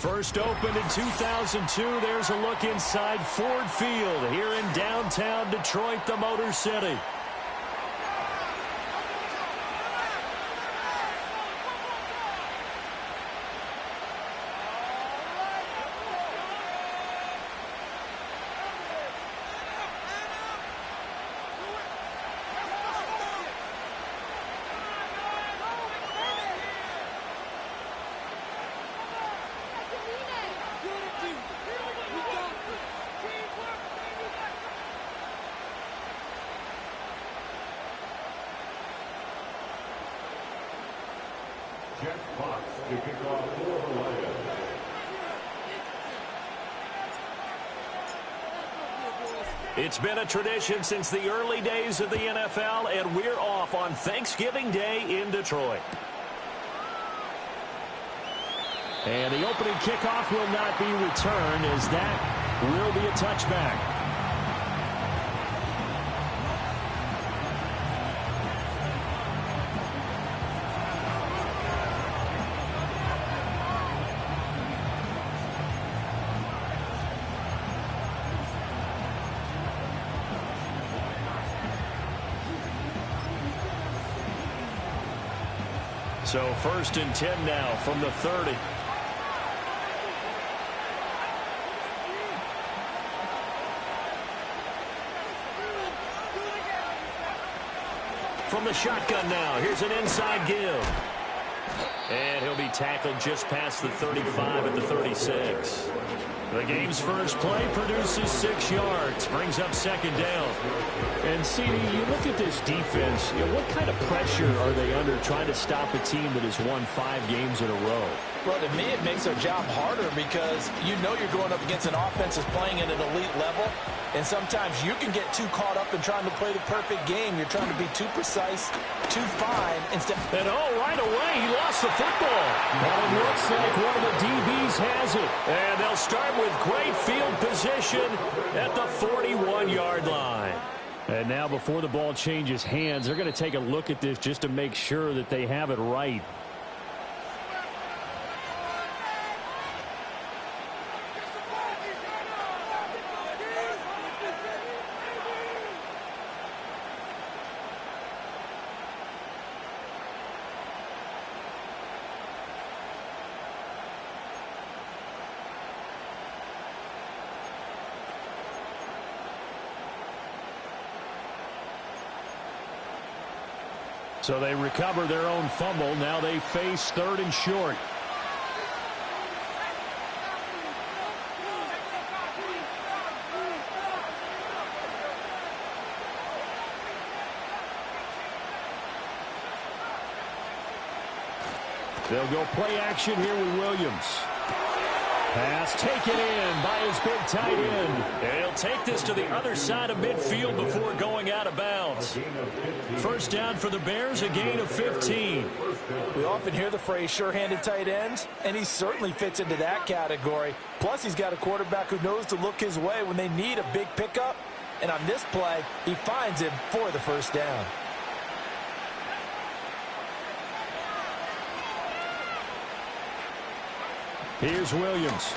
First opened in 2002, there's a look inside Ford Field here in downtown Detroit, the Motor City. It's been a tradition since the early days of the NFL, and we're off on Thanksgiving Day in Detroit. And the opening kickoff will not be returned, as that will be a touchback. So 1st and 10 now from the 30. From the shotgun now, here's an inside give. And he'll be tackled just past the 35 at the 36. The game's first play produces 6 yards, brings up 2nd down. And, CD, you look at this defense, what kind of pressure are they under trying to stop a team that has won 5 games in a row? Well, to me, it makes their job harder because you know you're going up against an offense that's playing at an elite level, and sometimes you can get too caught up in trying to play the perfect game. You're trying to be too precise, too fine. Instead. And, right away, he lost the football. And it looks like one of the DBs has it. And they'll start with great field position at the 41-yard line. And now before the ball changes hands, they're going to take a look at this just to make sure that they have it right. So they recover their own fumble. Now they face 3rd and short. They'll go play action here with Williams. Pass taken in by his big tight end. And he'll take this to the other side of midfield before going out of bounds. First down for the Bears, a gain of 15. We often hear the phrase sure-handed tight ends, and he certainly fits into that category. Plus, he's got a quarterback who knows to look his way when they need a big pickup. And on this play, he finds him for the first down. Here's Williams.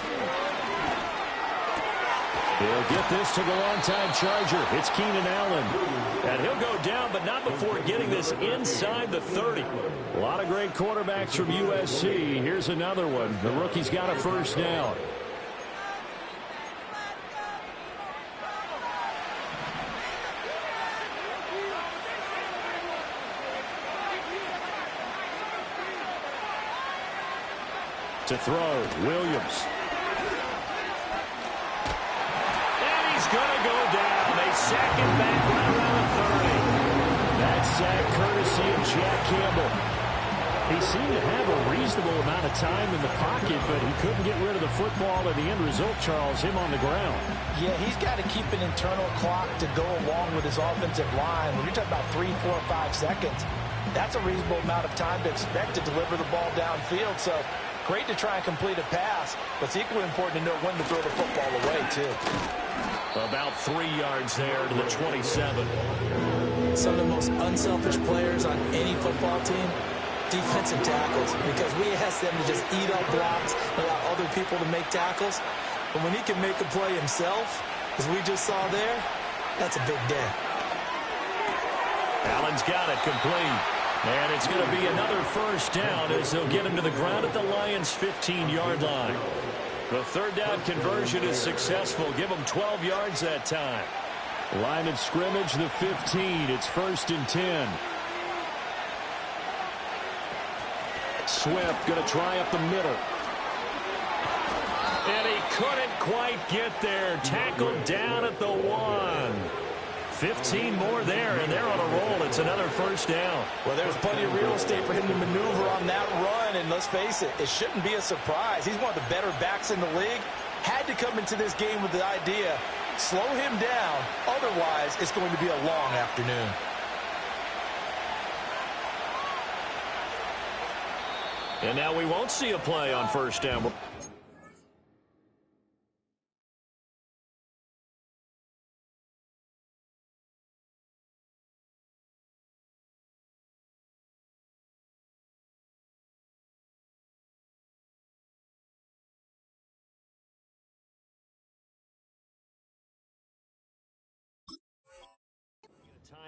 He'll get this to the longtime Charger. It's Keenan Allen. And he'll go down, but not before getting this inside the 30. A lot of great quarterbacks from USC. Here's another one. The rookie's got a first down. To throw, Williams. And he's going to go down. They sack him back right around the 30. That sack courtesy of Jack Campbell. He seemed to have a reasonable amount of time in the pocket, but he couldn't get rid of the football, and the end result, Charles, him on the ground. Yeah, he's got to keep an internal clock to go along with his offensive line. When you're talking about 3, 4, 5 seconds, that's a reasonable amount of time to expect to deliver the ball downfield. So great to try and complete a pass, but it's equally important to know when to throw the football away, too. About 3 yards there to the 27. Some of the most unselfish players on any football team, defensive tackles, because we ask them to just eat up blocks and allow other people to make tackles. But when he can make a play himself, as we just saw there, that's a big day. Allen's got it complete. And it's going to be another first down as they'll get him to the ground at the Lions' 15-yard line. The third down conversion is successful. Give them 12 yards that time. Line of scrimmage, the 15. It's 1st and 10. Swift going to try up the middle. And he couldn't quite get there. Tackled down at the 1. 15 more there, and they're on a roll. It's another first down. Well, there's plenty of real estate for him to maneuver on that run, and let's face it, it shouldn't be a surprise. He's one of the better backs in the league. Had to come into this game with the idea, slow him down, otherwise it's going to be a long afternoon. And now we won't see a play on first down.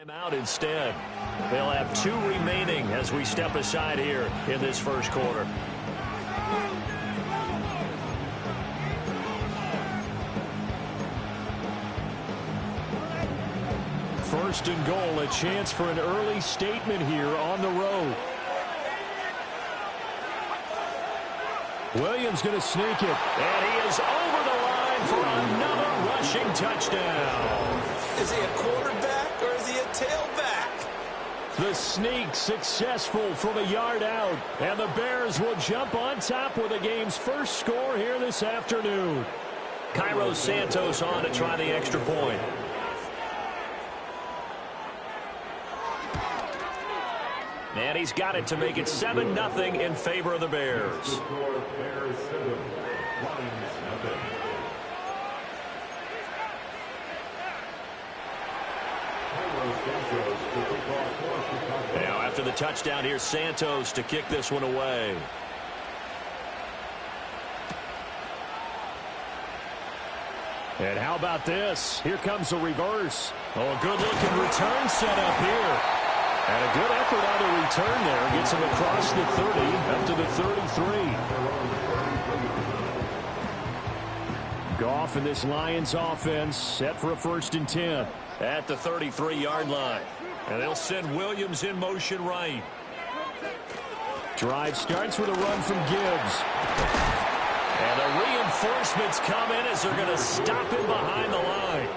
Timeout instead. They'll have 2 remaining as we step aside here in this first quarter. First and goal, a chance for an early statement here on the road. Williams going to sneak it, and he is over the line for another rushing touchdown. Is he a quarterback or is he a tailback? The sneak successful from a yard out, and the Bears will jump on top with the game's first score here this afternoon. Cairo Santos on to try the extra point. And he's got it to make it 7-0 in favor of the Bears. Now after the touchdown, here's Santos to kick this one away. And how about this? Here comes a reverse. Oh, a good-looking return set up here. And a good effort on the return there. Gets him across the 30, up to the 33. Goff and this Lions offense set for a 1st and 10 at the 33-yard line. And they'll send Williams in motion right. Drive starts with a run from Gibbs. And the reinforcements come in as they're going to stop him behind the line.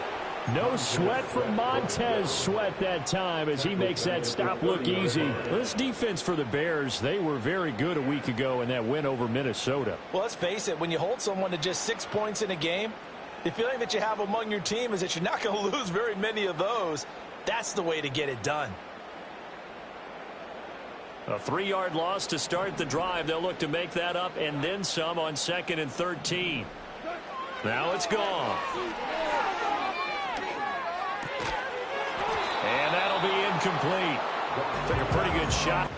No sweat from Montez Sweat that time as he makes that stop look easy. This defense for the Bears, they were very good a week ago in that win over Minnesota. Well, let's face it, when you hold someone to just 6 points in a game, the feeling that you have among your team is that you're not going to lose very many of those. That's the way to get it done. A 3-yard loss to start the drive. They'll look to make that up and then some on 2nd and 13. Now it's gone. And that'll be incomplete. Took a pretty good shot.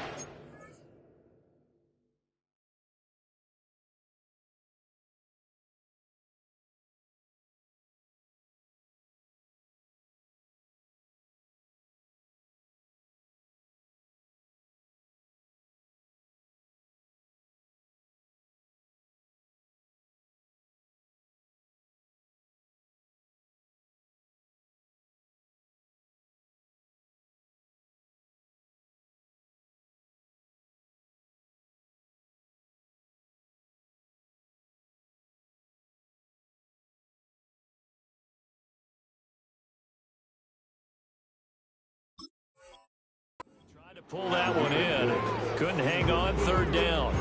Pull that one in. Couldn't hang on 3rd down.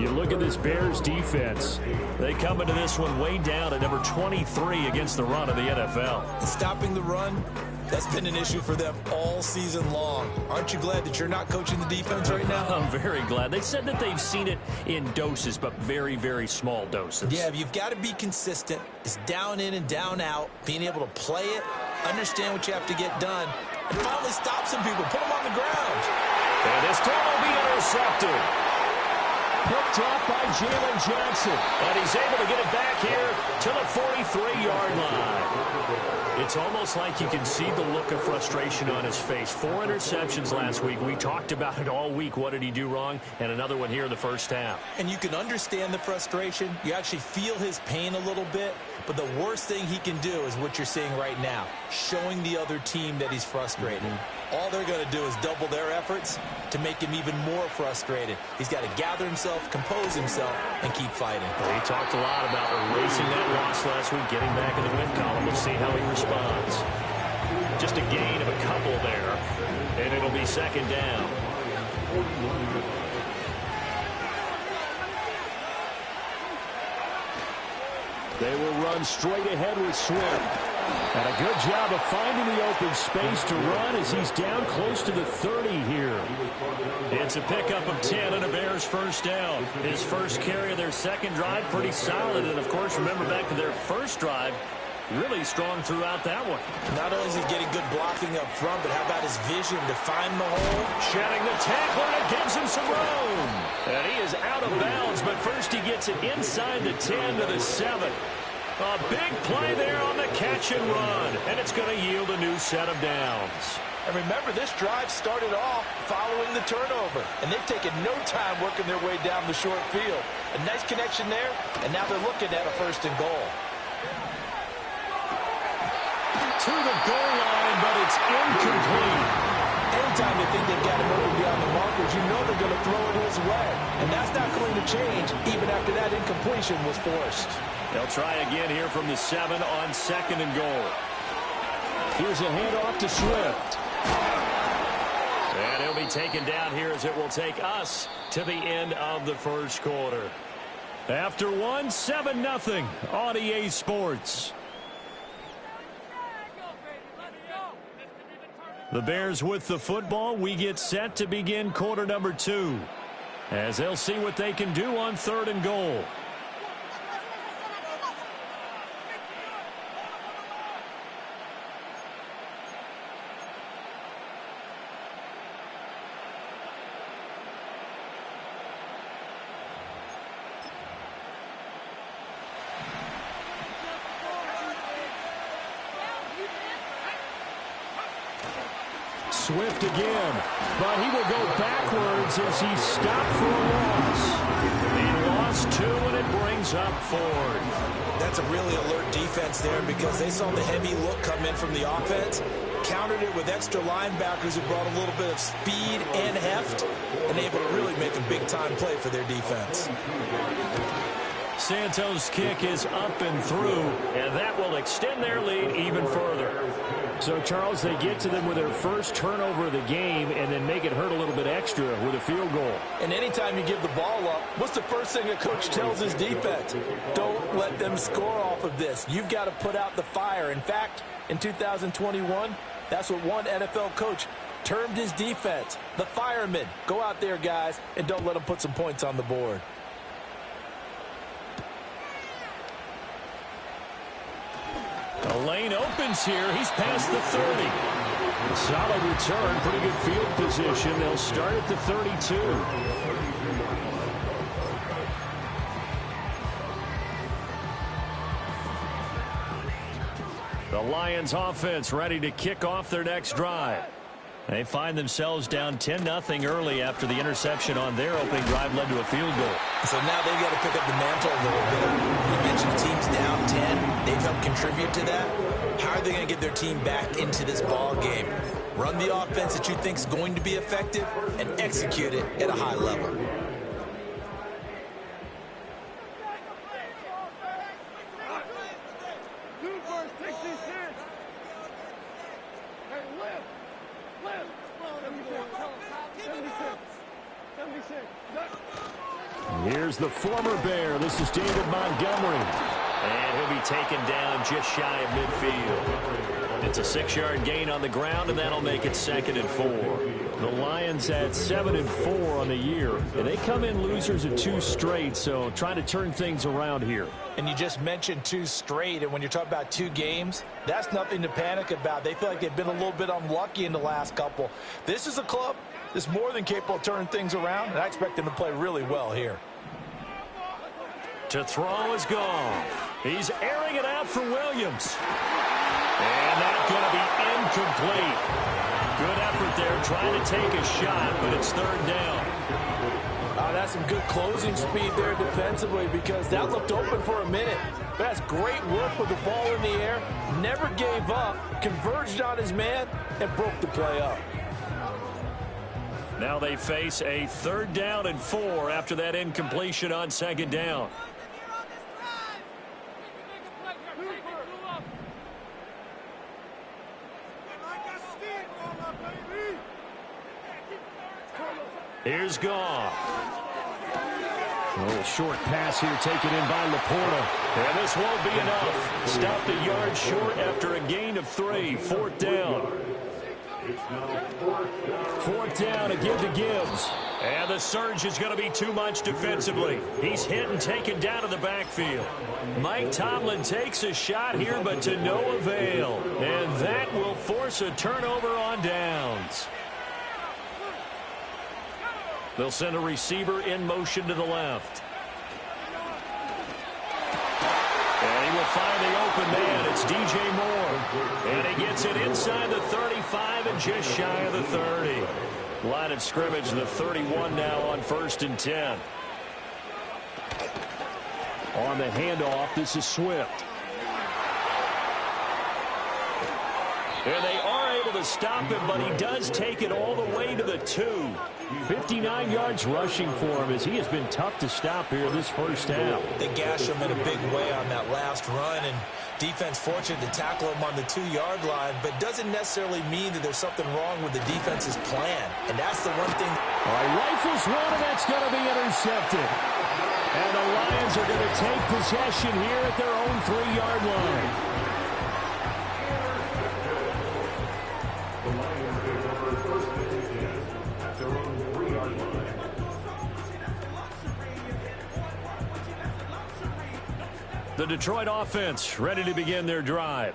You look at this Bears defense. They come into this one way down at number 23 against the run of the NFL. Stopping the run, that's been an issue for them all season long. Aren't you glad that you're not coaching the defense right now? I'm very glad. They said that they've seen it in doses, but very, very small doses. Yeah, you've got to be consistent. It's down in and down out, being able to play it, understand what you have to get done, and finally stop some people, put them on the ground. And this time will be intercepted. picked up by Jalen Johnson. And he's able to get it back here to the 43-yard line. It's almost like you can see the look of frustration on his face. 4 interceptions last week. We talked about it all week. What did he do wrong? And another one here in the first half. And you can understand the frustration. You actually feel his pain a little bit. But the worst thing he can do is what you're seeing right now, showing the other team that he's frustrated. All they're going to do is double their efforts to make him even more frustrated. He's got to gather himself, compose himself, and keep fighting. Well, he talked a lot about erasing that loss last week, getting back in the win column. We'll see how he responds. Just a gain of a couple there, and it'll be second down. They will run straight ahead with Swift. And a good job of finding the open space to run as he's down close to the 30 here. It's a pickup of 10 and a Bears first down. His first carry of their second drive, pretty solid. And, of course, remember back to their first drive, really strong throughout that one. Not only is he getting good blocking up front, but how about his vision to find the hole? Shedding the tackler, and it gives him some room. And he is out of bounds, but first he gets it inside the 10 to the 7. A big play there on the catch and run, and it's going to yield a new set of downs. And remember, this drive started off following the turnover, and they've taken no time working their way down the short field. A nice connection there, and now they're looking at a first and goal. To the goal line, but it's incomplete. Anytime they think they've got him over beyond the markers, you know they're going to throw it his way. And that's not going to change even after that incompletion was forced. They'll try again here from the 7 on second and goal. Here's a handoff to Swift. And he'll be taken down here as it will take us to the end of the first quarter. After one, 7-0 on EA Sports. The Bears with the football. We get set to begin quarter number 2 as they'll see what they can do on third and goal. Swift again, but he will go backwards as he stopped for a loss. He lost 2, and it brings up 4th. That's a really alert defense there because they saw the heavy look come in from the offense, countered it with extra linebackers who brought a little bit of speed and heft, and able to really make a big-time play for their defense. Santos' kick is up and through, and that will extend their lead even further. So, Charles, they get to them with their first turnover of the game and then make it hurt a little bit extra with a field goal. And anytime you give the ball up, what's the first thing a coach tells his defense? Don't let them score off of this. You've got to put out the fire. In fact, in 2021, that's what one NFL coach termed his defense, the firemen. Go out there, guys, and don't let them put some points on the board. The lane opens here. He's past the 30. Solid return. Pretty good field position. They'll start at the 32. The Lions offense ready to kick off their next drive. They find themselves down 10-0 early after the interception on their opening drive led to a field goal. So now they've got to pick up the mantle a little bit. You mentioned the team's down 10. They've helped contribute to that. How are they going to get their team back into this ball game? Run the offense that you think is going to be effective and execute it at a high level. Here's the former Bear. This is David Montgomery. And he'll be taken down just shy of midfield. It's a 6-yard gain on the ground, and that'll make it 2nd and 4. The Lions had 7-4 on the year, and they come in losers of 2 straight, so trying to turn things around here. And you just mentioned 2 straight, and when you're talking about 2 games, that's nothing to panic about. They feel like they've been a little bit unlucky in the last couple. This is a club that's more than capable of turning things around, and I expect them to play really well here. To throw is Goff. He's airing it out for Williams. And that's going to be incomplete. Good effort there trying to take a shot, but it's third down. That's some good closing speed there defensively because that looked open for a minute. But that's great work with the ball in the air. Never gave up, converged on his man, and broke the play up. Now they face a 3rd down and 4 after that incompletion on 2nd down. Here's Goff. A little short pass here taken in by Laporta. And this won't be enough. Stopped a yard short after a gain of 3. 4th down. 4th down to give to Gibbs. And the surge is going to be too much defensively. He's hit and taken down to the backfield. Mike Tomlin takes a shot here, but to no avail. And that will force a turnover on downs. They'll send a receiver in motion to the left. And he will find the open man. It's DJ Moore. And he gets it inside the 35 and just shy of the 30. Line of scrimmage, the 31 now on 1st and 10. On the handoff, this is Swift. And they are able to stop him, but he does take it all the way to the 2. 59 yards rushing for him as he has been tough to stop here this first half. They gashed him in a big way on that last run, and defense fortunate to tackle him on the 2-yard line, but doesn't necessarily mean that there's something wrong with the defense's plan. And that's the one thing. All right, rifles one, and that's going to be intercepted. And the Lions are going to take possession here at their own 3-yard line. The Detroit offense ready to begin their drive.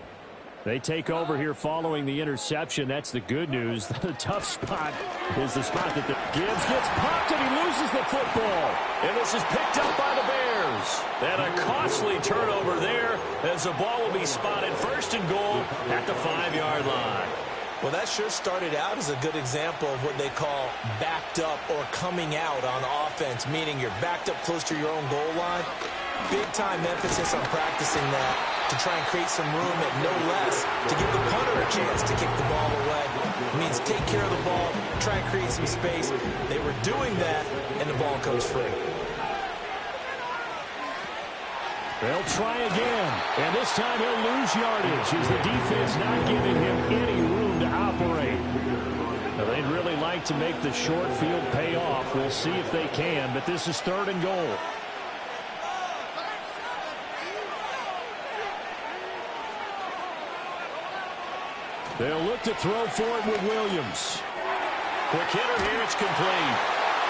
They take over here following the interception. That's the good news. The tough spot is the spot that the Gibbs gets popped and he loses the football. And this is picked up by the Bears. And a costly turnover there as the ball will be spotted 1st and goal at the 5-yard line. Well, that sure started out as a good example of what they call backed up or coming out on offense, meaning you're backed up close to your own goal line. Big-time emphasis on practicing that to try and create some room at no less to give the punter a chance to kick the ball away. It means take care of the ball, try and create some space. They were doing that, and the ball comes free. They'll try again, and this time he'll lose yardage as the defense not giving him any room to operate. Now, they'd really like to make the short field pay off. We'll see if they can, but this is 3rd and goal. They'll look to throw for it with Williams. Quick hitter here, it's complete.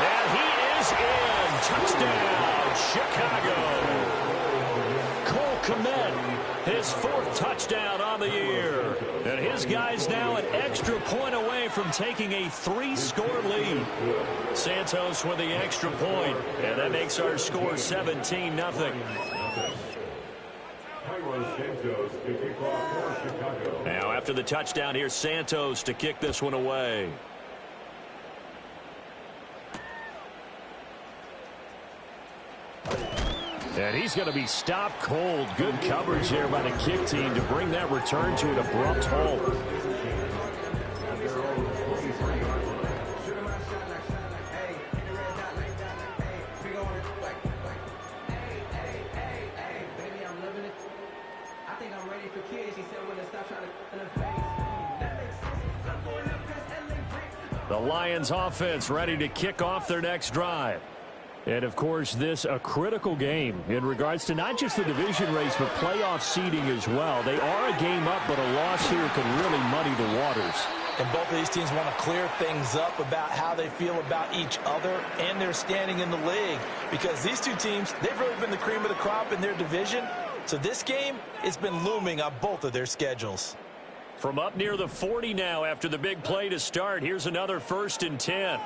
And he is in. Touchdown, Chicago. Cole Kmet, his 4th touchdown on the year. And his guy's now an extra point away from taking a 3-score lead. Santos with the extra point, and that makes our score 17-0. Now after the touchdown, here's Santos to kick this one away. And he's going to be stopped cold. Good coverage there by the kick team to bring that return to an abrupt halt. The Lions offense ready to kick off their next drive. And, of course, this a critical game in regards to not just the division race, but playoff seeding as well. They are a game up, but a loss here could really muddy the waters. And both of these teams want to clear things up about how they feel about each other and their standing in the league. Because these two teams, they've really been the cream of the crop in their division. So this game, it's been looming on both of their schedules. From up near the 40 now after the big play to start, here's another 1st and 10.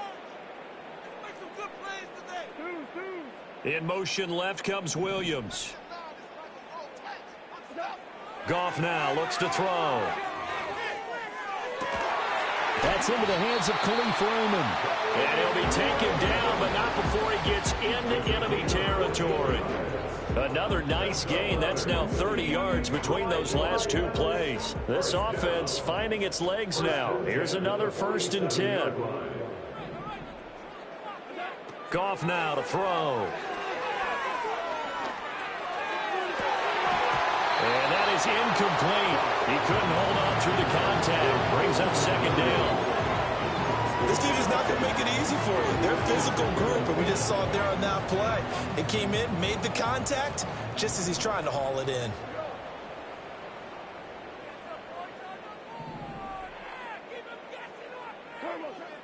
In motion left comes Williams. Goff now looks to throw. That's into the hands of Khalif Raymond. And he'll be taken down, but not before he gets into enemy territory. Another nice gain. That's now 30 yards between those last two plays. This offense finding its legs now. Here's another 1st and 10. Goff now to throw. And that is incomplete. He couldn't hold on through the contact. Brings up 2nd down. This team is not going to make it easy for you. They're a physical group, and we just saw it there on that play. It came in, made the contact, just as he's trying to haul it in.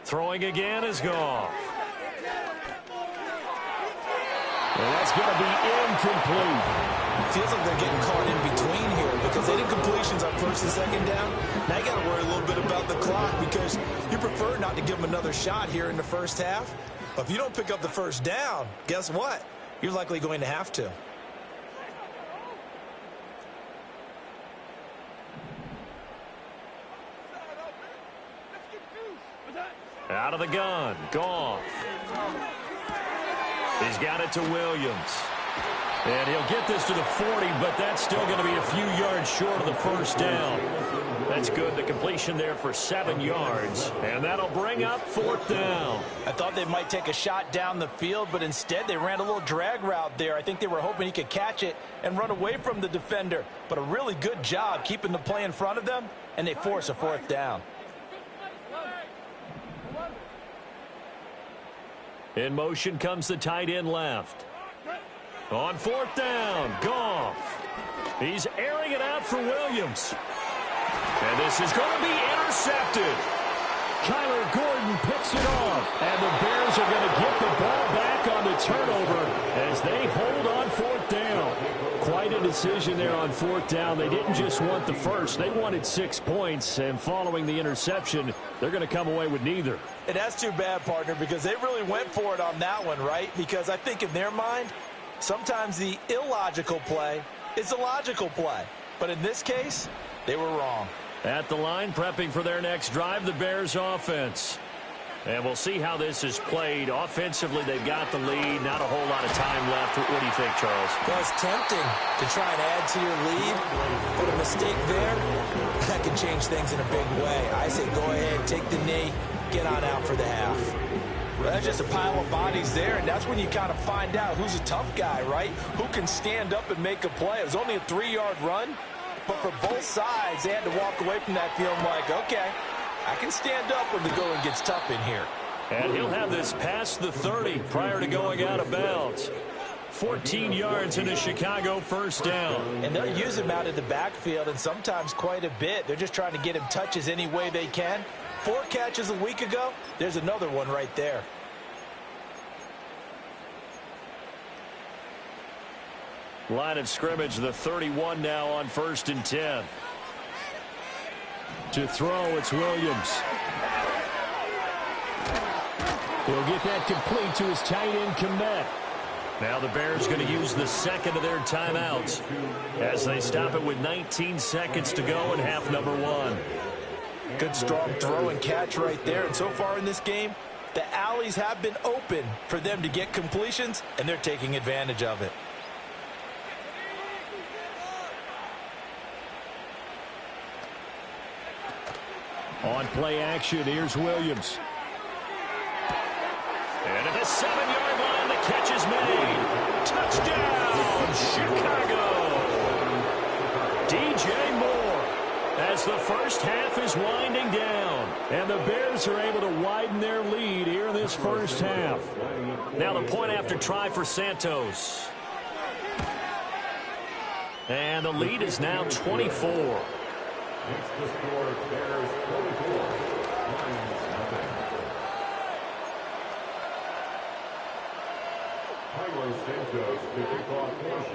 Throwing again is Goff. And that's going to be incomplete. Feels like they're getting caught in between here because they did completions on 1st and 2nd down. Now you got to worry a little bit about the clock because you prefer not to give them another shot here in the 1st half. But if you don't pick up the 1st down, guess what? You're likely going to have to. Out of the gun, Goff. He's got it to Williams. And he'll get this to the 40, but that's still going to be a few yards short of the 1st down. That's good. The completion there for 7 yards. And that'll bring up 4th down. I thought they might take a shot down the field, but instead they ran a little drag route there. I think they were hoping he could catch it and run away from the defender. But a really good job keeping the play in front of them, and they force a 4th down. In motion comes the tight end left. On 4th down, Goff. He's airing it out for Williams. And this is going to be intercepted. Kyler Gordon picks it off. And the Bears are going to get the ball back on the turnover as they hold on 4th down. Quite a decision there on 4th down. They didn't just want the first. They wanted 6 points. And following the interception, they're going to come away with neither. And that's too bad, partner, because they really went for it on that one, right? Because I think in their mind, sometimes the illogical play is a logical play. But in this case, they were wrong. At the line, prepping for their next drive, the Bears offense. And we'll see how this is played. Offensively, they've got the lead. Not a whole lot of time left. What do you think, Charles? Well, it's tempting to try and add to your lead, but a mistake there, that can change things in a big way. I say go ahead, take the knee, get on out for the half. Well, that's just a pile of bodies there, and that's when you kind of find out who's a tough guy, right? Who can stand up and make a play. It was only a 3-yard run, but for both sides, they had to walk away from that feeling like, okay, I can stand up when the going gets tough in here. And he'll have this past the 30 prior to going out of bounds. 14 yards in a Chicago 1st down. And they'll use him out of the backfield, and sometimes quite a bit. They're just trying to get him touches any way they can. 4 catches a week ago, there's another one right there. Line of scrimmage, the 31 now on 1st and 10. To throw, it's Williams. He'll get that complete to his tight end, Kmet. Now the Bears going to use the 2nd of their timeouts as they stop it with 19 seconds to go in half number 1. Good strong throw and catch right there. And so far in this game, the alleys have been open for them to get completions, and they're taking advantage of it. On play action, here's Williams. And at the 7-yard line, the catch is made. Touchdown, Chicago. DJ Moore as the 1st half is winding down. And the Bears are able to widen their lead here in this 1st half. Now the point after try for Santos. And the lead is now 24.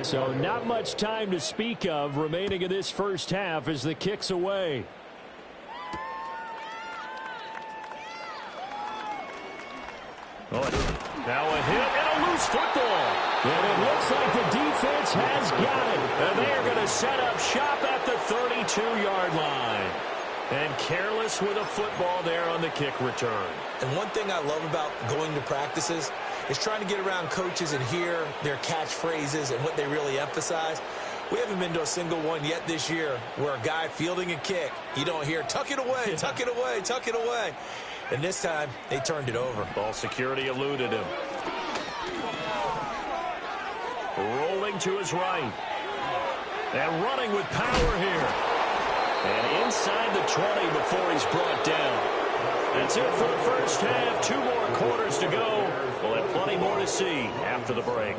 So not much time to speak of remaining in this 1st half as the kick's away. Now a hit and a loose football. And it looks like the defense has got it. And they are going to set up shop at the 32-yard line. And careless with a football there on the kick return. And one thing I love about going to practices is trying to get around coaches and hear their catchphrases and what they really emphasize. We haven't been to a single one yet this year where a guy fielding a kick, you don't hear, tuck it away, tuck it away, tuck it away. And this time, they turned it over. Ball security eluded him. Rolling to his right. And running with power here. And inside the 20 before he's brought down. That's it for the first half. 2 more quarters to go. We'll have plenty more to see after the break.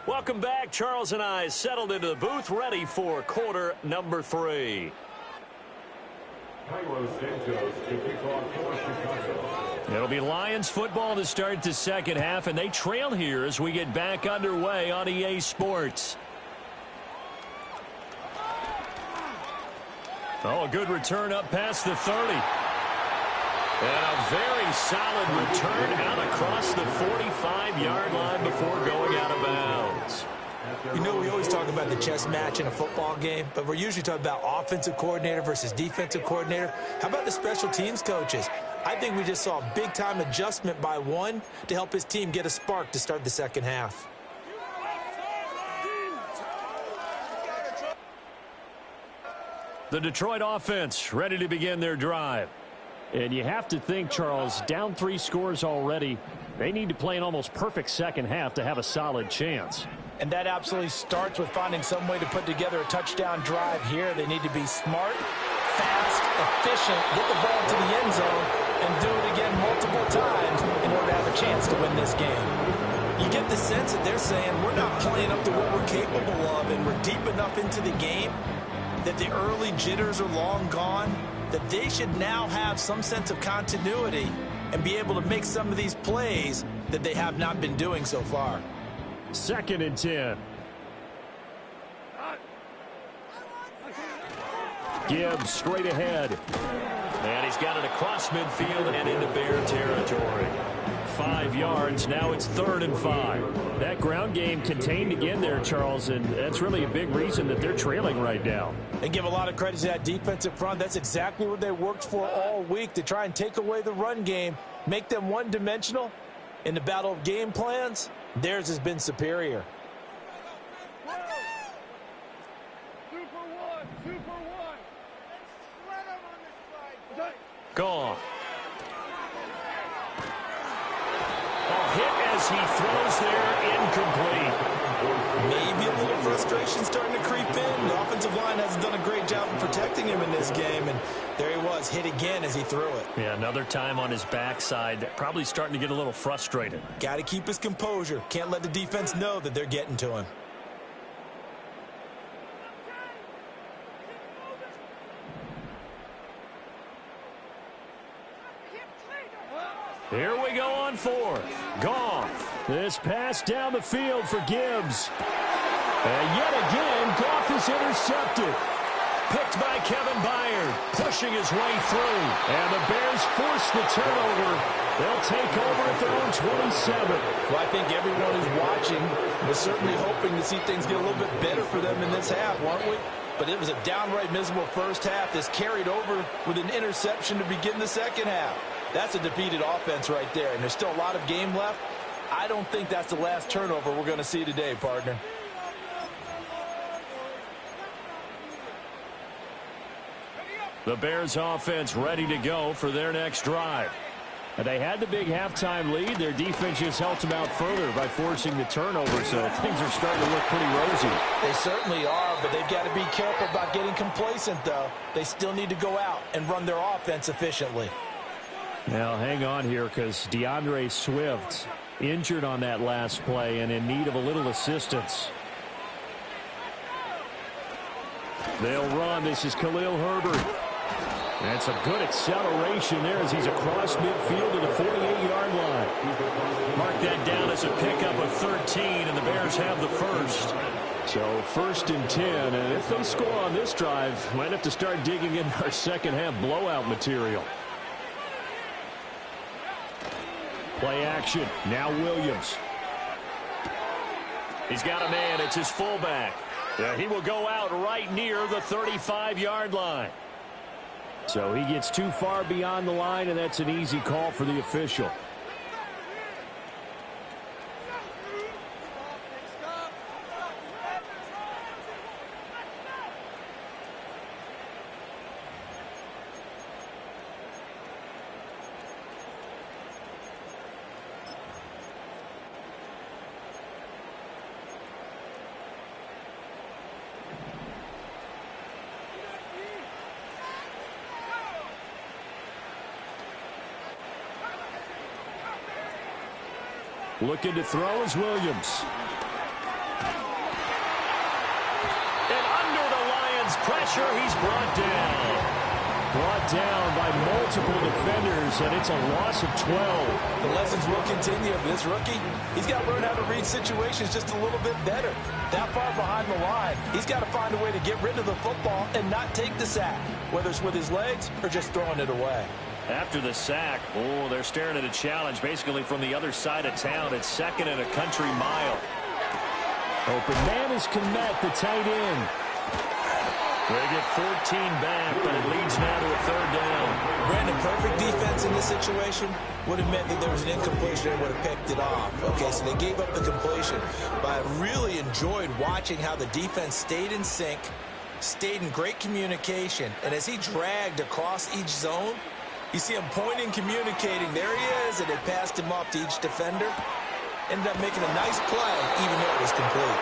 Welcome back. Charles and I settled into the booth, ready for quarter number 3. It'll be Lions football to start the second half, and they trail here as we get back underway on EA Sports. Oh, a good return up past the 30. And a very solid return out across the 45-yard line before going out of bounds. You know, we always talk about the chess match in a football game, but we're usually talking about offensive coordinator versus defensive coordinator. How about the special teams coaches? I think we just saw a big-time adjustment by one to help his team get a spark to start the second half. The Detroit offense ready to begin their drive. And you have to think, Charles, down 3 scores already. They need to play an almost perfect second half to have a solid chance. And that absolutely starts with finding some way to put together a touchdown drive here. They need to be smart, fast, efficient, get the ball to the end zone, and do it again multiple times in order to have a chance to win this game. You get the sense that they're saying we're not playing up to what we're capable of, and we're deep enough into the game that the early jitters are long gone, that they should now have some sense of continuity and be able to make some of these plays that they have not been doing so far. 2nd and 10. Gibbs straight ahead. And he's got it across midfield and into Bear territory. 5 yards. Now it's 3rd and 5. That ground game contained again there, Charles, and that's really a big reason that they're trailing right now. They give a lot of credit to that defensive front. That's exactly what they worked for all week, to try and take away the run game, make them one-dimensional. In the battle of game plans, theirs has been superior. Gone. Hit as he throws there, incomplete. Maybe a little frustration starting to creep in. The offensive line hasn't done a great job of protecting him in this game, and there he was, hit again as he threw it. Yeah, another time on his backside, probably starting to get a little frustrated. Got to keep his composure. Can't let the defense know that they're getting to him. Here we go on 4th. Goff. This pass down the field for Gibbs. And yet again, Goff is intercepted. Picked by Kevin Byard, pushing his way through. And the Bears force the turnover. They'll take over at their own 27. Well, I think everyone who's watching was certainly hoping to see things get a little bit better for them in this half, weren't we? But it was a downright miserable first half. This carried over with an interception to begin the second half. That's a defeated offense right there, and there's still a lot of game left. I don't think that's the last turnover we're going to see today, partner. The Bears offense ready to go for their next drive. And they had the big halftime lead. Their defense just helped them out further by forcing the turnover, so things are starting to look pretty rosy. They certainly are, but they've got to be careful about getting complacent, though. They still need to go out and run their offense efficiently. Now, hang on here, because DeAndre Swift injured on that last play and in need of a little assistance. They'll run. This is Khalil Herbert. And some good acceleration there as he's across midfield to the 48-yard line. Mark that down as a pickup of 13, and the Bears have the first. So 1st and 10, and if they score on this drive, might have to start digging in our second-half blowout material. Play action. Now Williams. He's got a man. It's his fullback. Yeah, he will go out right near the 35-yard line. So he gets too far beyond the line, and that's an easy call for the official. Looking to throw is Williams. And under the Lions' pressure, he's brought down. Brought down by multiple defenders, and it's a loss of 12. The lessons will continue of this rookie. He's got to learn how to read situations just a little bit better. That far behind the line, he's got to find a way to get rid of the football and not take the sack, whether it's with his legs or just throwing it away. After the sack, oh, they're staring at a challenge basically from the other side of town. It's 2nd and a country mile. Open man is Kmet, the tight end. They get 14 back, but it leads now to a 3rd down. Brandon, perfect defense in this situation would have meant that there was an incompletion and would have picked it off. Okay, so they gave up the completion. But I really enjoyed watching how the defense stayed in sync, stayed in great communication, and as he dragged across each zone, you see him pointing, communicating. There he is, and they passed him off to each defender. Ended up making a nice play, even though it was complete.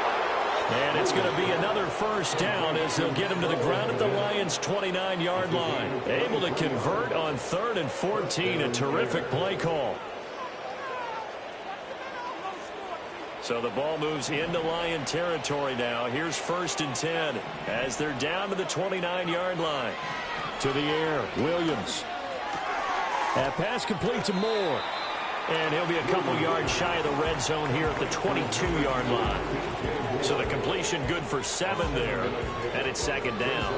And it's going to be another 1st down as they'll get him to the ground at the Lions' 29-yard line. Able to convert on 3rd and 14. A terrific play call. So the ball moves into Lion territory now. Here's 1st and 10 as they're down to the 29-yard line. To the air, Williams. That pass complete to Moore. And he'll be a couple yards shy of the red zone here at the 22-yard line. So the completion good for 7 there. And it's 2nd down.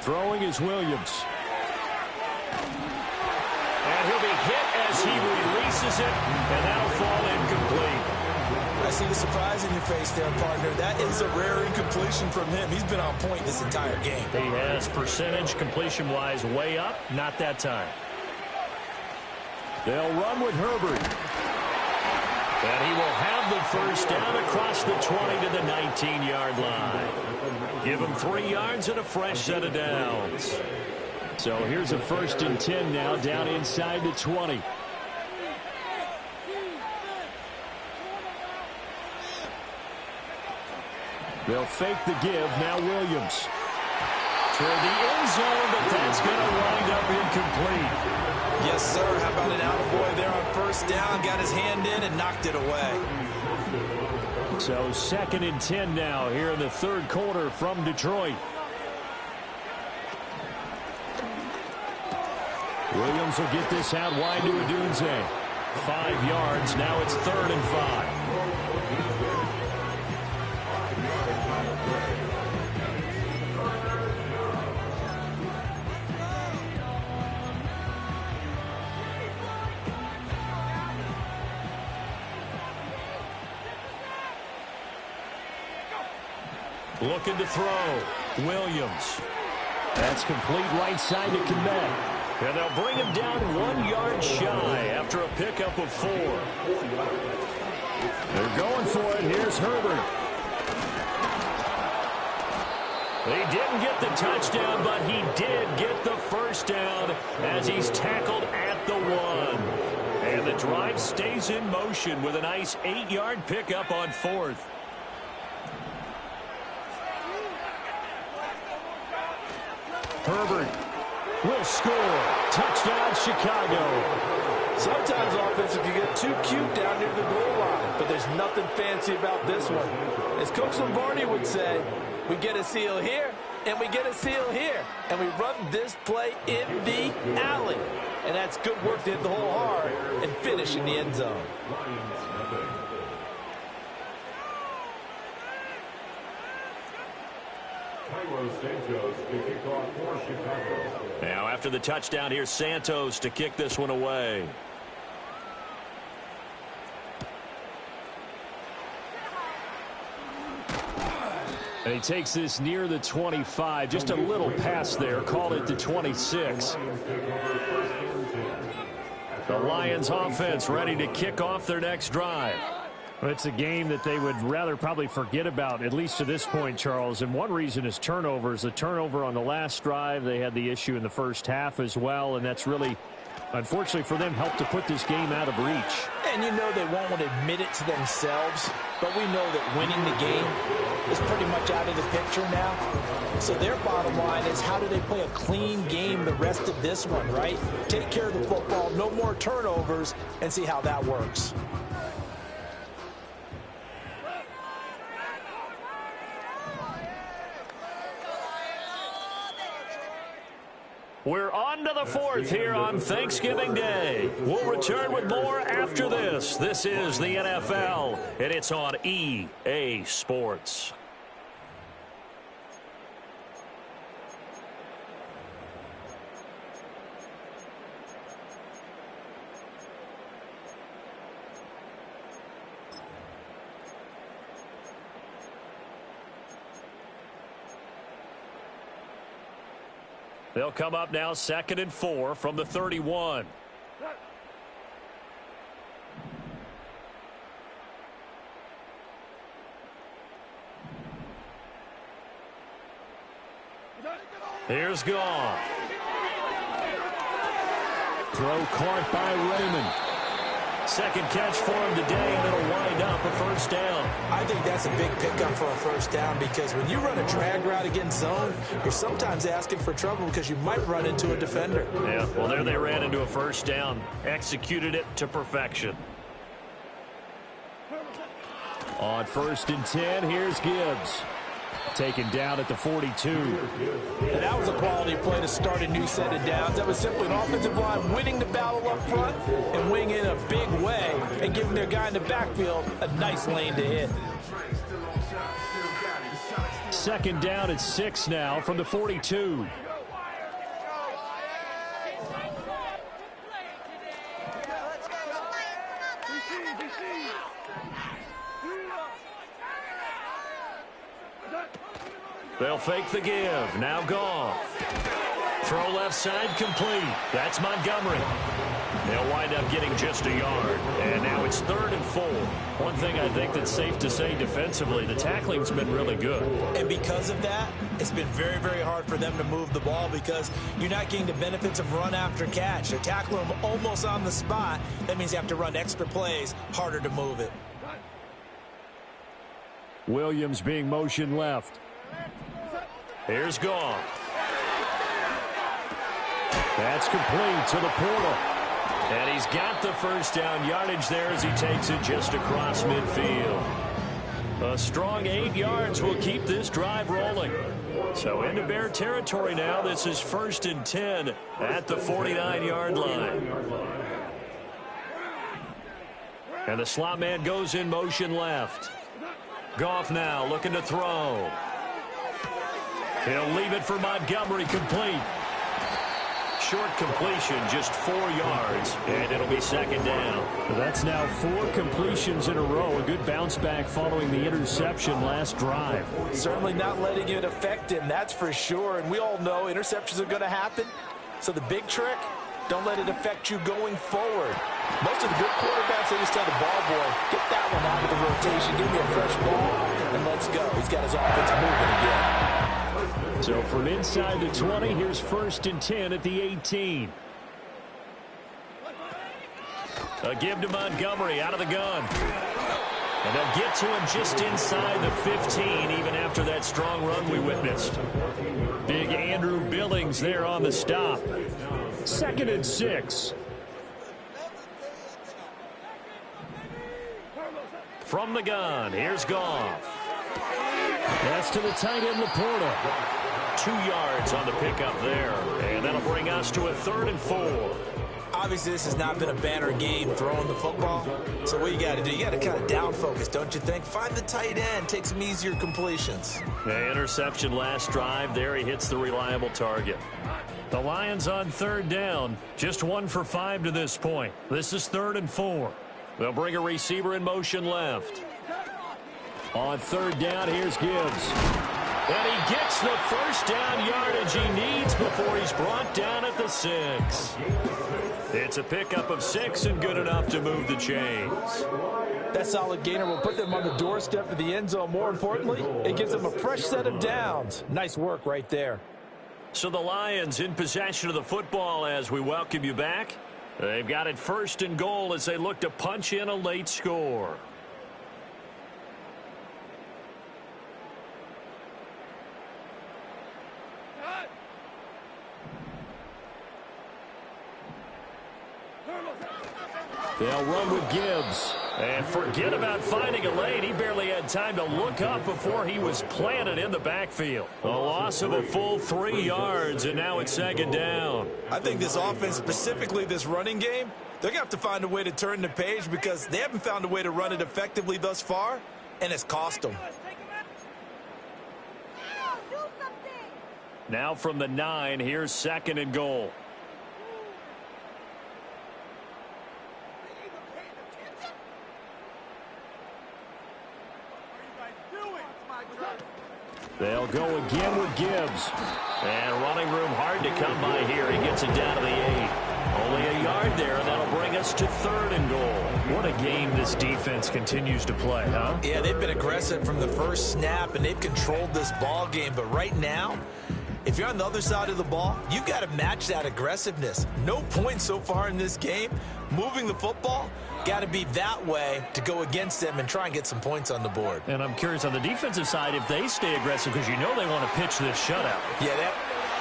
Throwing is Williams. And he'll be hit as he releases it, and that'll fall incomplete. I see the surprise in your face there, partner. That is a rare incompletion from him. He's been on point this entire game. He has percentage completion-wise way up, not that time. They'll run with Herbert. And he will have the 1st down across the 20 to the 19-yard line. Give him 3 yards and a fresh set of downs. So here's a 1st and 10 now down inside the 20. They'll fake the give. Now Williams. Toward the end zone, but that's going to wind up incomplete. Yes, sir. How about an attaboy there on 1st down? Got his hand in and knocked it away. So 2nd and 10 now here in the 3rd quarter from Detroit. Williams will get this out wide to Adunze. 5 yards. Now it's 3rd and 5. Looking to throw. Williams. That's complete right side to Kmet. And they'll bring him down 1 yard shy after a pickup of 4. They're going for it. Here's Herbert. He didn't get the touchdown, but he did get the 1st down as he's tackled at the 1. And the drive stays in motion with a nice 8-yard pickup on 4th. Herbert will score. Touchdown, Chicago. Sometimes offense can get too cute down near the goal line, but there's nothing fancy about this one. As Coach Lombardi would say, we get a seal here, and we get a seal here, and we run this play in the alley. And that's good work to hit the hole hard and finish in the end zone. Now after the touchdown, here's Santos to kick this one away. And he takes this near the 25. Just a little pass there. Called it the 26. The Lions offense ready to kick off their next drive. Well, it's a game that they would rather probably forget about, at least to this point, Charles. And one reason is turnovers. The turnover on the last drive, they had the issue in the first half as well. And that's really, unfortunately for them, helped to put this game out of reach. And you know they won't want to admit it to themselves, but we know that winning the game is pretty much out of the picture now. So their bottom line is, how do they play a clean game the rest of this one, right? Take care of the football, no more turnovers, and see how that works. We're on to the 4th here on Thanksgiving Day. We'll return with more after this. This is the NFL, and it's on EA Sports. They'll come up now 2nd and 4 from the 31. Here's Goff. Throw caught by Raymond. Second catch for him today, and it'll wind up a first down. I think that's a big pickup for a first down, because when you run a drag route against zone, you're sometimes asking for trouble because you might run into a defender. Yeah, well, there they ran into a first down. Executed it to perfection. On 1st and 10, here's Gibbs. Taken down at the 42. And that was a quality play to start a new set of downs. That was simply an offensive line winning the battle up front and winning in a big way and giving their guy in the backfield a nice lane to hit. 2nd down at 6 now from the 42. They'll fake the give. Now Goff. Throw left side complete. That's Montgomery. They'll wind up getting just a yard. And now it's 3rd and 4. One thing I think that's safe to say defensively, the tackling's been really good. And because of that, it's been very, very hard for them to move the ball, because you're not getting the benefits of run after catch. They're tackling them almost on the spot. That means you have to run extra plays, harder to move it. Williams being motion left. Here's Goff. That's complete to the portal. And he's got the first down yardage there as he takes it just across midfield. A strong 8 yards will keep this drive rolling. So into Bear territory now. This is 1st and 10 at the 49-yard line. And the slot man goes in motion left. Goff now looking to throw. He'll leave it for Montgomery, complete. Short completion, just 4 yards, and it'll be 2nd down. That's now 4 completions in a row. A good bounce back following the interception last drive. Certainly not letting it affect him, that's for sure. And we all know interceptions are going to happen. So the big trick, don't let it affect you going forward. Most of the good quarterbacks, they just tell the ball boy, get that one out of the rotation, give me a fresh ball, and let's go. He's got his offense moving again. So from inside the 20, here's 1st and 10 at the 18. A give to Montgomery out of the gun. And they'll get to him just inside the 15, even after that strong run we witnessed. Big Andrew Billings there on the stop. 2nd and 6. From the gun, here's Goff. That's to the tight end, Laporta. 2 yards on the pickup there. And that'll bring us to a 3rd and 4. Obviously, this has not been a banner game throwing the football. So what you got to do, you got to kind of down focus, don't you think? Find the tight end, take some easier completions. The interception last drive. There he hits the reliable target. The Lions on 3rd down. Just 1 for 5 to this point. This is 3rd and 4. They'll bring a receiver in motion left. On 3rd down, here's Gibbs. And he gets the first down yardage he needs before he's brought down at the 6. It's a pickup of 6 and good enough to move the chains. That solid gainer will put them on the doorstep of the end zone. More importantly, it gives them a fresh set of downs. Nice work right there. So the Lions in possession of the football as we welcome you back. They've got it 1st and goal as they look to punch in a late score. They'll run with Gibbs. And forget about finding a lane. He barely had time to look up before he was planted in the backfield. A loss of a full 3 yards, and now it's 2nd down. I think this offense, specifically this running game, they're going to have to find a way to turn the page because they haven't found a way to run it effectively thus far, and it's cost them. Now from the 9, here's 2nd and goal. They'll go again with Gibbs. And running room hard to come by here. He gets it down to the 8. Only a yard there, and that'll bring us to 3rd and goal. What a game this defense continues to play, huh? Yeah, they've been aggressive from the first snap, and they've controlled this ball game. But right now, if you're on the other side of the ball, you've got to match that aggressiveness. No points so far in this game. Moving the football, got to be that way to go against them and try and get some points on the board. And I'm curious on the defensive side if they stay aggressive because you know they want to pitch this shutout. Yeah,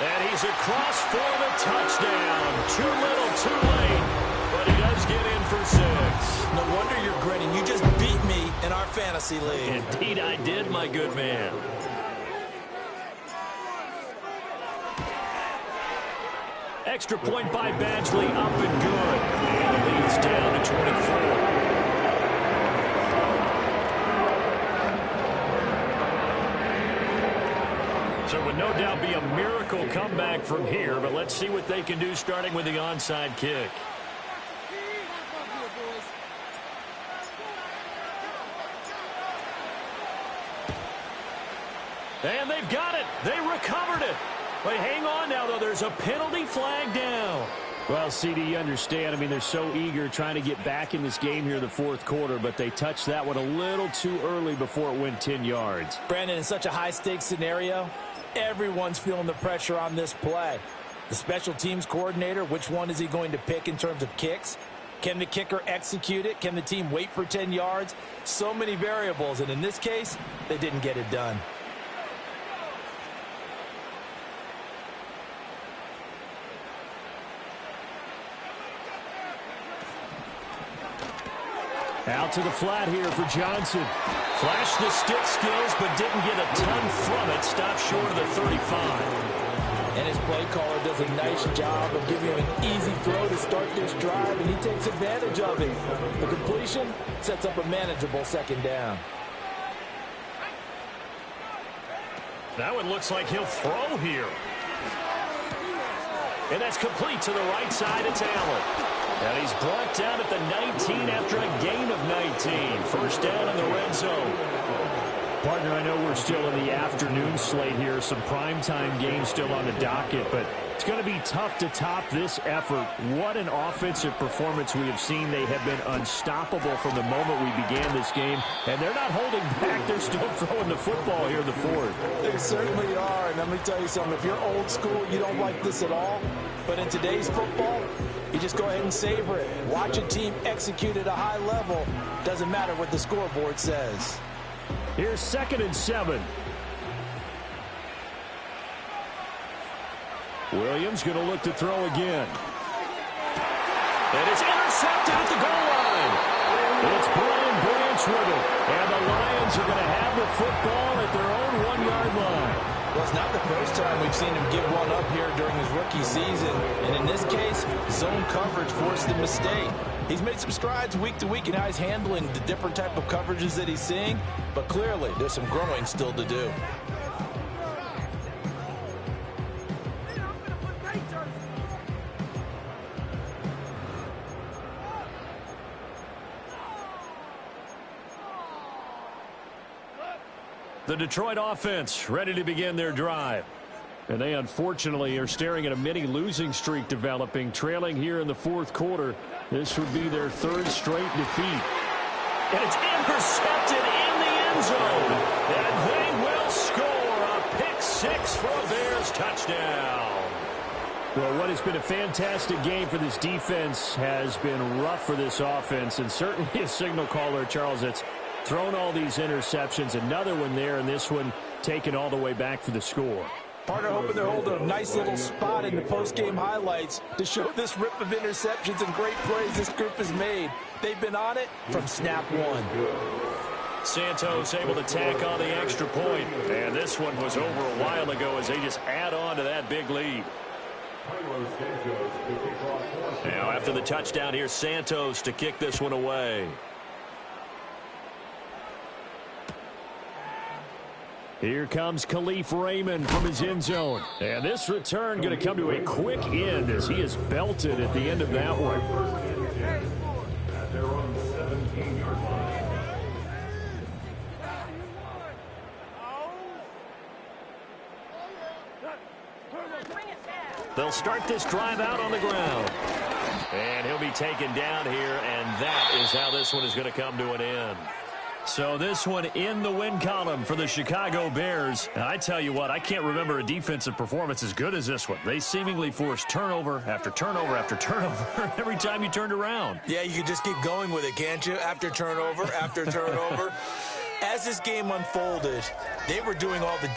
and he's across for the touchdown. Too little, too late, but he does get in for 6. No wonder you're grinning. You just beat me in our fantasy league. Indeed I did, my good man. Extra point by Badgley, up and good. And the lead's down to 24. So it would no doubt be a miracle comeback from here, but let's see what they can do starting with the onside kick. And they've got it. They recovered it. But hang on now, though. There's a penalty flag down. Well, CD, you understand. I mean, they're so eager trying to get back in this game here in the 4th quarter, but they touched that one a little too early before it went 10 yards. Brandon, in such a high-stakes scenario, everyone's feeling the pressure on this play. The special teams coordinator, which one is he going to pick in terms of kicks? Can the kicker execute it? Can the team wait for 10 yards? So many variables, and in this case, they didn't get it done. Out to the flat here for Johnson. Flashed the stick skills, but didn't get a ton from it. Stopped short of the 35. And his play caller does a nice job of giving him an easy throw to start this drive, and he takes advantage of it. The completion sets up a manageable 2nd down. That one looks like he'll throw here. And that's complete to the right side. It's Allen. And he's brought down at the 19 after a gain of 19. First down in the red zone. Partner, I know we're still in the afternoon slate here. Some primetime games still on the docket, but it's going to be tough to top this effort. What an offensive performance we have seen. They have been unstoppable from the moment we began this game, and they're not holding back. They're still throwing the football here in the 4th. They certainly are, and let me tell you something. If you're old school, you don't like this at all. But in today's football, You just go ahead and savor it. Watch a team execute at a high level. Doesn't matter what the scoreboard says. Here's 2nd and 7. Williams going to look to throw again. And it's intercepted at the goal line. It's Brian Branch with it. And the Lions are going to have the football at their own 1-yard line. Well, it's not the first time we've seen him give one up here during his rookie season. And in this case, zone coverage forced the mistake. He's made some strides week to week, and now he's handling the different type of coverages that he's seeing. But clearly, there's some growing still to do. The Detroit offense ready to begin their drive. And they unfortunately are staring at a mini losing streak developing, trailing here in the 4th quarter. This would be their 3rd straight defeat. And it's intercepted in the end zone. And they will score a pick 6 for a Bears touchdown. Well, what has been a fantastic game for this defense has been rough for this offense, and certainly a signal caller, Charles, that's thrown all these interceptions. Another one there, and this one taken all the way back for the score. Partner hoping they're holding a nice little spot in the post-game highlights to show this rip of interceptions and great plays this group has made. They've been on it from snap one. Santos able to tack on the extra point. And this one was over a while ago as they just add on to that big lead. Now after the touchdown, here's Santos to kick this one away. Here comes Khalif Raymond from his end zone. And this return going to come to a quick end as he is belted at the end of that one. They'll start this drive out on the ground. And he'll be taken down here, and that is how this one is going to come to an end. So this one in the win column for the Chicago Bears. And I tell you what, I can't remember a defensive performance as good as this one. They seemingly forced turnover after turnover after turnover every time you turned around. Yeah, you can just keep going with it, can't you? After turnover, after turnover. As this game unfolded, they were doing all the